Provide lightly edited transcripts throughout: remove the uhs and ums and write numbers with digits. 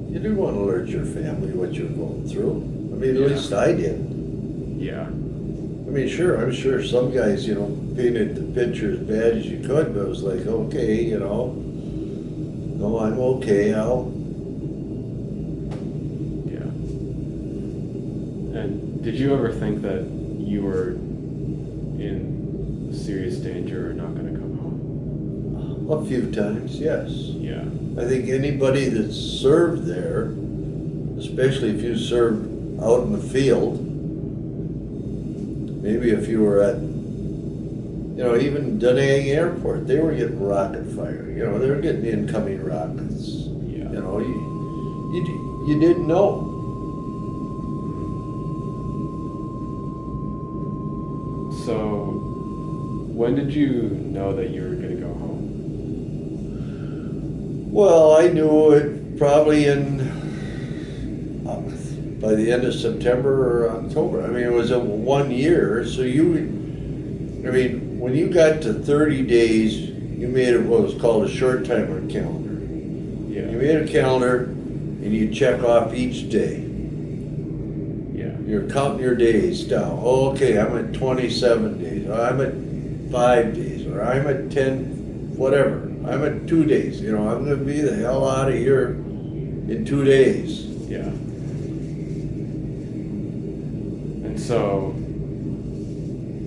you do want to alert your family what you're going through. I mean, at Yeah. least I did. Yeah. I mean, sure, I'm sure some guys, painted the picture as bad as you could, but it was like, okay, no, I'm okay, Yeah. And did you ever think that you were in serious danger or not going to come home? a few times, yes. Yeah. I think anybody that's served there, especially if you served out in the field, maybe if you were at, even Da Nang Airport, they were getting rocket fire. They were getting incoming rockets. Yeah. You didn't know. So, when did you know that you were going to go home? Well, I knew it probably by the end of September or October. I mean, it was a 1 year, so when you got to 30 days, you made what was called a short timer calendar. Yeah. You made a calendar and you check off each day. Yeah. You're counting your days down. Oh, okay, I'm at 27 days, or I'm at 5 days, or I'm at 10, whatever. I'm at 2 days. I'm going to be the hell out of here in 2 days. Yeah. And so,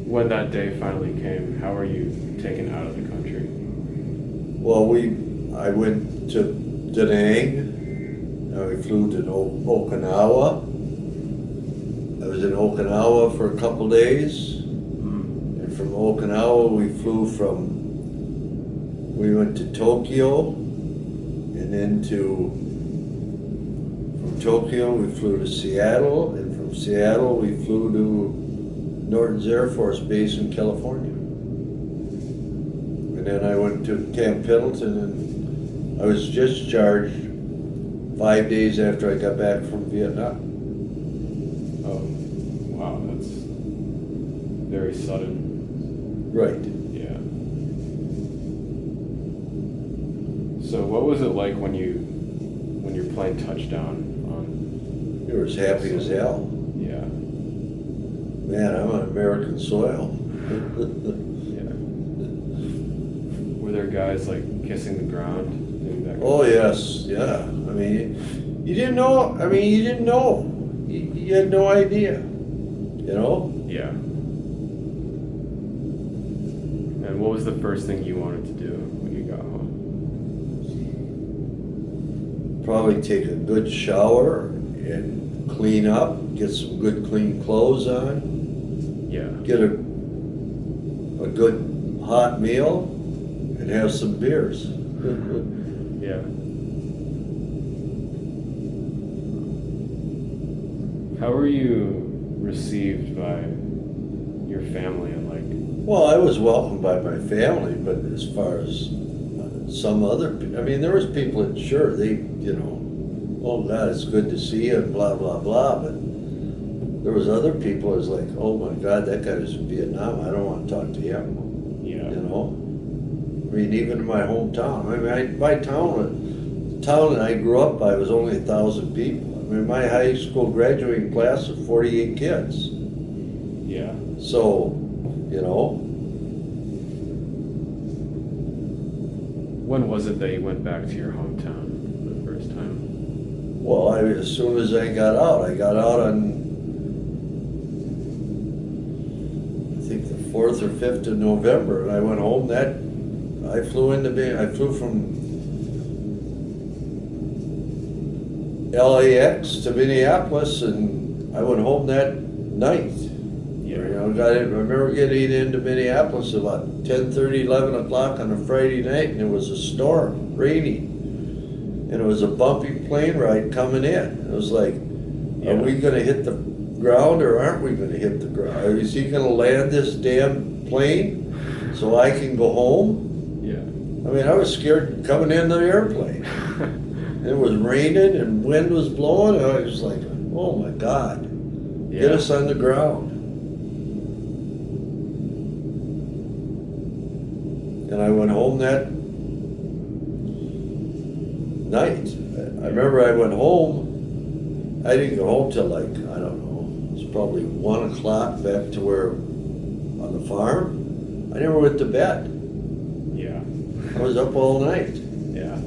when that day finally came, how were you taken out of the country? Well, I went to Da Nang. We flew to Okinawa. I was in Okinawa for a couple days. And from Okinawa, we went to Tokyo. And then from Tokyo, we flew to Seattle. And from Seattle, we flew to Norton's Air Force Base in California. And then I went to Camp Pendleton, and I was discharged 5 days after I got back from Vietnam. Oh, wow, that's very sudden. Right. Yeah. So what was it like when your plane touched down on? You were as happy as hell. Yeah. Man, I'm on American soil. Yeah. Were there guys like kissing the ground? Doing that kind Oh of yes, yeah. I mean, you didn't know. I mean, you didn't know. You had no idea. Yeah. And what was the first thing you wanted to do when you got home? Probably take a good shower and clean up, get some good clean clothes on, Yeah. get a good hot meal, and have some beers. Yeah. How were you received by your family and like? Well, I was welcomed by my family, but as far as some other, I mean, there was people that sure oh God, it's good to see you, and blah blah blah. But there was other people that was like, oh my God, that guy was in Vietnam. I don't want to talk to him. Yeah. I mean, even in my hometown. I mean, my town, the town that I grew up by was only 1,000 people. I mean, my high school graduating class of 48 kids. Yeah. So, When was it that you went back to your hometown for the first time? well, as soon as I got out on, I think the 4th or 5th of November, and I went home I flew from LAX to Minneapolis, and I went home that night. Yeah. I remember getting into Minneapolis about 10:30, 11 o'clock on a Friday night, and it was a storm, raining. And it was a bumpy plane ride coming in. It was like, Yeah. are we going to hit the ground or aren't we going to hit the ground? Is he going to land this damn plane so I can go home? Yeah. I mean, I was scared coming in the airplane. It was raining and wind was blowing, and I was like, oh my God, get Yeah. us on the ground. And I went home that night. I remember I went home. I didn't go home till like, I don't know, it was probably 1 o'clock back to where, on the farm. I never went to bed. Yeah. I was up all night. Yeah.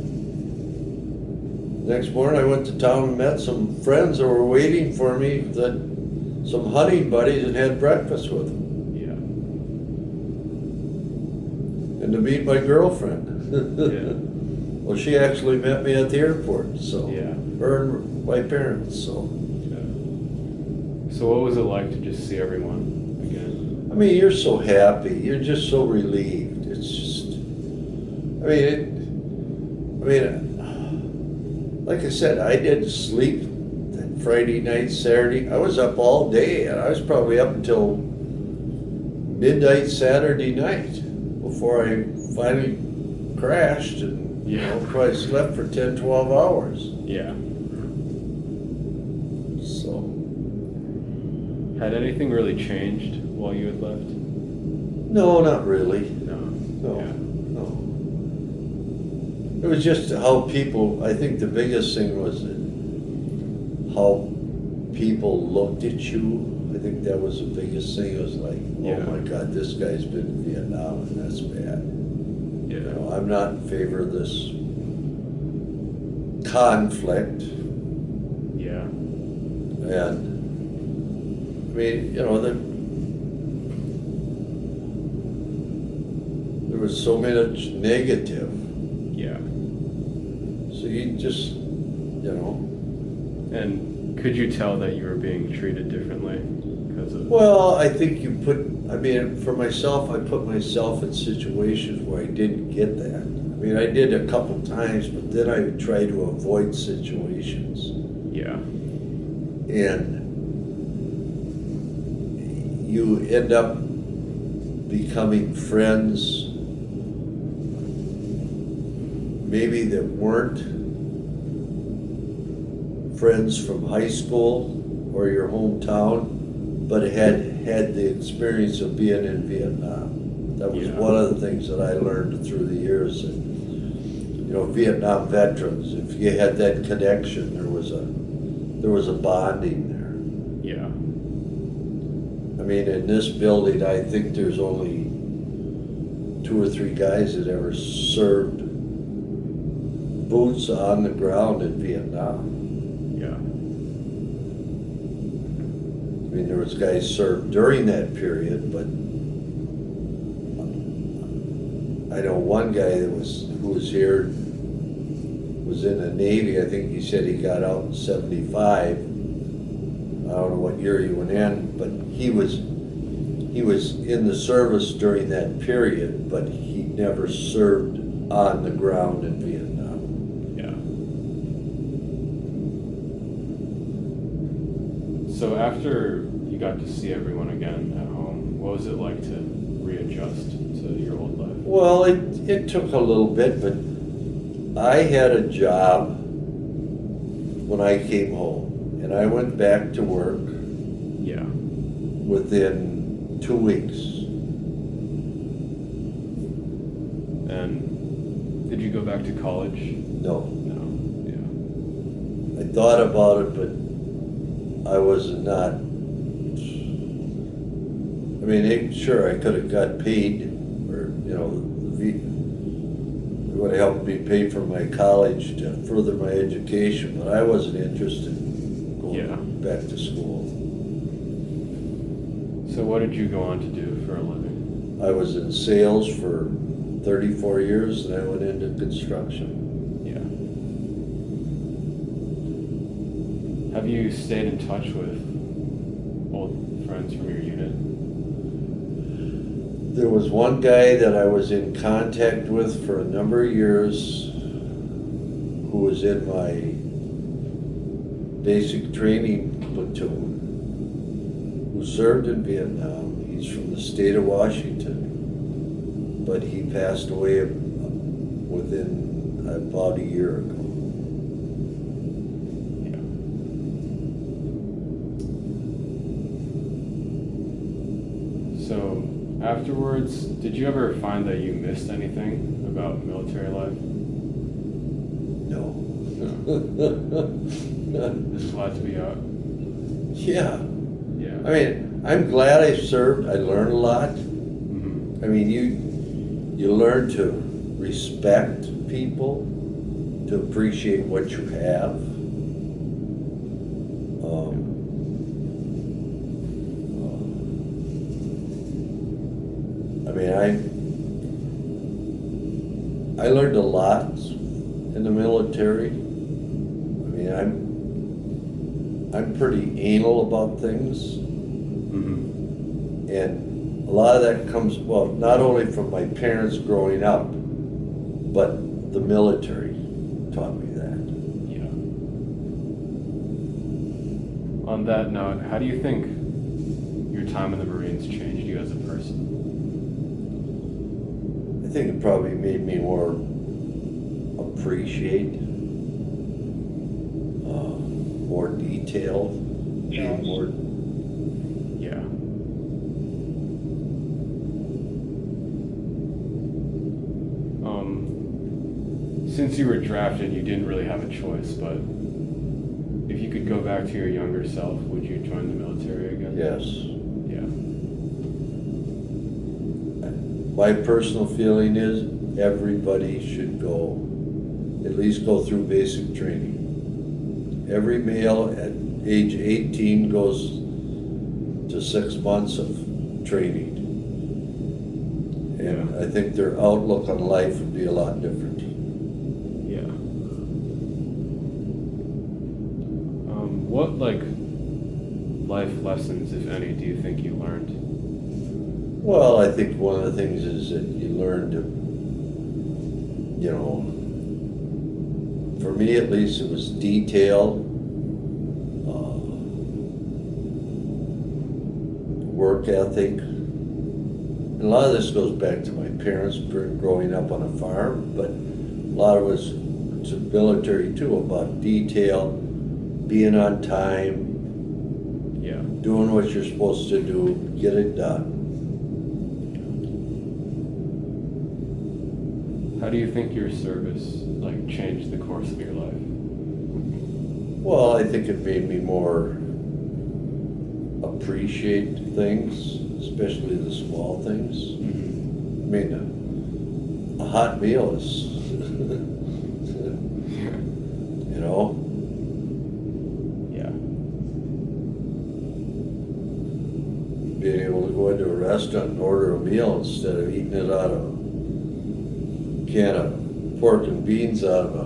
Next morning I went to town and met some friends that were waiting for me, some hunting buddies, and had breakfast with them. Yeah. And to meet my girlfriend. Yeah. Well, she actually met me at the airport, so. Yeah. Her and my parents, so. Yeah. So what was it like to just see everyone again? I mean, you're so happy. You're just so relieved. It's just, like I said, I didn't sleep that Friday night, Saturday. I was up all day, and I was probably up until midnight Saturday night before I finally crashed and, probably slept for 10, 12 hours. Yeah. So. Had anything really changed while you had left? No, not really. No. No. Yeah. No. It was just how people, I think the biggest thing was how people looked at you. I think that was the biggest thing. It was like, Yeah. oh my God, this guy's been in Vietnam and that's bad. Yeah. You know, I'm not in favor of this conflict. Yeah. And, I mean, there was so much negative. Yeah. So you just, And could you tell that you were being treated differently because of? Well, I think for myself, I put myself in situations where I didn't get that. I mean, I did a couple times, but then I would try to avoid situations. Yeah. And you end up becoming friends, maybe that weren't friends from high school or your hometown, but had the experience of being in Vietnam. That was one of the things that I learned through the years. That, Vietnam veterans, if you had that connection, there was a bonding there. Yeah. I mean, in this building, I think there's only 2 or 3 guys that ever served boots on the ground in Vietnam. Yeah. I mean, there was guys served during that period, but I know one guy who was here was in the Navy. I think he said he got out in '75. I don't know what year he went in, but he was in the service during that period, but he never served on the ground in Vietnam. Yeah. So after you got to see everyone again at home, what was it like to readjust to your old life? Well, it took a little bit, but I had a job when I came home, and I went back to work Yeah. within 2 weeks. And did you go back to college? No. No. Yeah. I thought about it, but I was not. I mean, sure, I could have got paid, or, it would have helped me pay for my college to further my education, but I wasn't interested in going back to school. So what did you go on to do for a living? I was in sales for 34 years, and I went into construction. Yeah. Have you stayed in touch with old friends from your unit? There was one guy that I was in contact with for a number of years who was in my basic training platoon, who served in Vietnam. He's from the state of Washington, but he passed away within about a year ago. Yeah. So afterwards, did you ever find that you missed anything about military life? No. No. Just glad to be out. Yeah. Yeah. I mean, I'm glad I served. I learned a lot. Mm-hmm. I mean, you learn to respect people, to appreciate what you have. I mean, I learned a lot in the military. I mean, I'm pretty anal about things. Mm-hmm. And a lot of that comes, well, not only from my parents growing up, but the military taught me that. Yeah. On that note, how do you think your time in the Marines changed you as a person? I think it probably made me more appreciate, more detail, more. Yeah. Since you were drafted, you didn't really have a choice, but if you could go back to your younger self, would you join the military again? Yes. Yeah. My personal feeling is everybody should go, at least go through basic training. Every male at age 18 goes to 6 months of training. And I think their outlook on life would be a lot different. Yeah. What, like, life lessons, if any, do you think you learned? Well, I think one of the things is that you learn to, you know, for me at least, it was detail, work ethic. And a lot of this goes back to my parents growing up on a farm, but a lot of it was to military too, about detail, being on time, Yeah. doing what you're supposed to do, get it done. How do you think your service, like, changed the course of your life? Well, I think it made me more appreciate things, especially the small things. Mm-hmm. I mean, a hot meal is, you know, Yeah. being able to go into a restaurant and order a meal instead of eating it out of a can of pork and beans out of a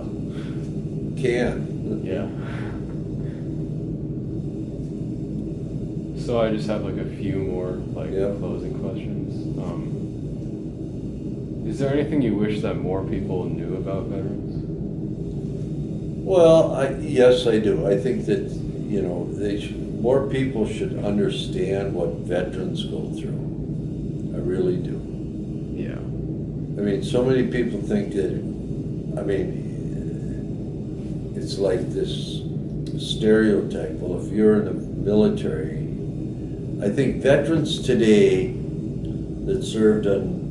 can. Yeah. So I just have like a few more like closing questions. Is there anything you wish that more people knew about veterans? Well, yes, I do. I think that, you know, more people should understand what veterans go through. I really do. Yeah. I mean, so many people think that, I mean, it's like this stereotype. Well, if you're in the military, I think veterans today that served in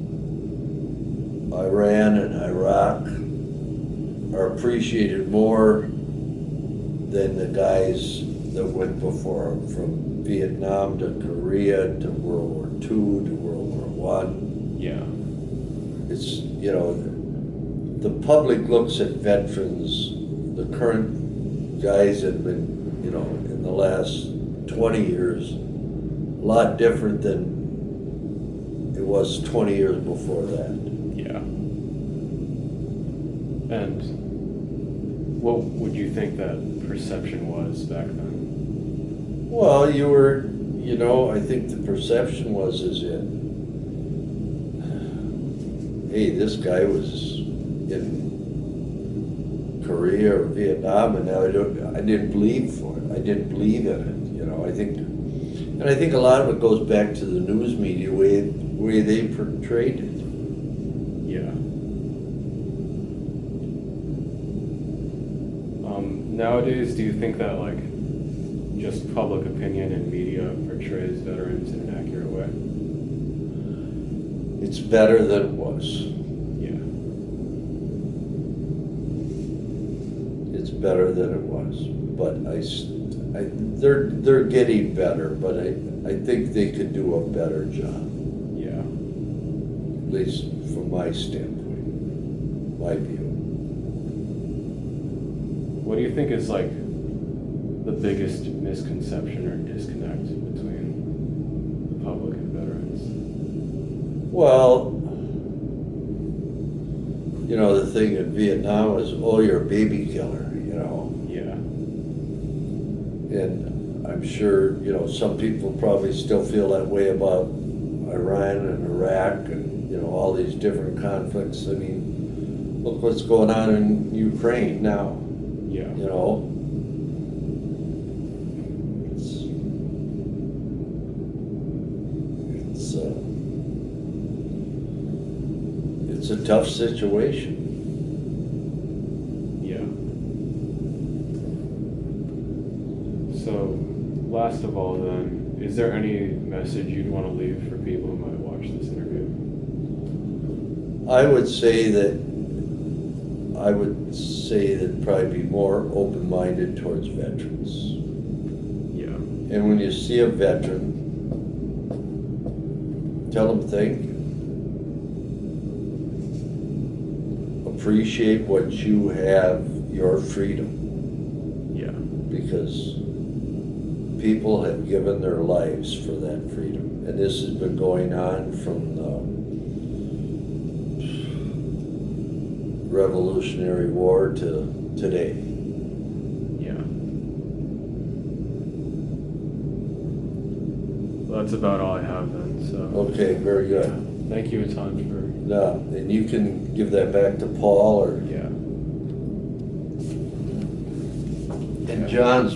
Iran and Iraq are appreciated more than the guys that went before them, from Vietnam to Korea to World War II to World War I. Yeah. It's, you know, the public looks at veterans, the current guys that have been, you know, in the last 20 years, a lot different than it was 20 years before that. Yeah. And what would you think that perception was back then? Well, you know, I think the perception was is that, hey, this guy was in Korea or Vietnam, and now I didn't believe for it. I didn't believe in it. You know, I think a lot of it goes back to the news media way they portrayed it. Yeah. Nowadays, do you think that like just public opinion and media portrays veterans in an accurate way? It's better than it was. Yeah. it's better than it was. But they're getting better, but I think they could do a better job, Yeah. at least from my standpoint, my view. What do you think is like the biggest misconception or disconnect between the public and veterans? Well, the thing in Vietnam was, oh, you're a baby killer, Yeah. And I'm sure, some people probably still feel that way about Iran and Iraq and, all these different conflicts. I mean, look what's going on in Ukraine now, Yeah. It's a tough situation. Yeah. So, last of all then, is there any message you'd want to leave for people who might watch this interview? I would say that probably be more open-minded towards veterans. Yeah. And when you see a veteran, tell them thank you. Appreciate what you have, your freedom, Yeah. because people have given their lives for that freedom. And this has been going on from the Revolutionary War to today. Yeah. Well, that's about all I have then, so. Okay, very good. Thank you a ton for. Now, and you can give that back to Paul or. Yeah. And John's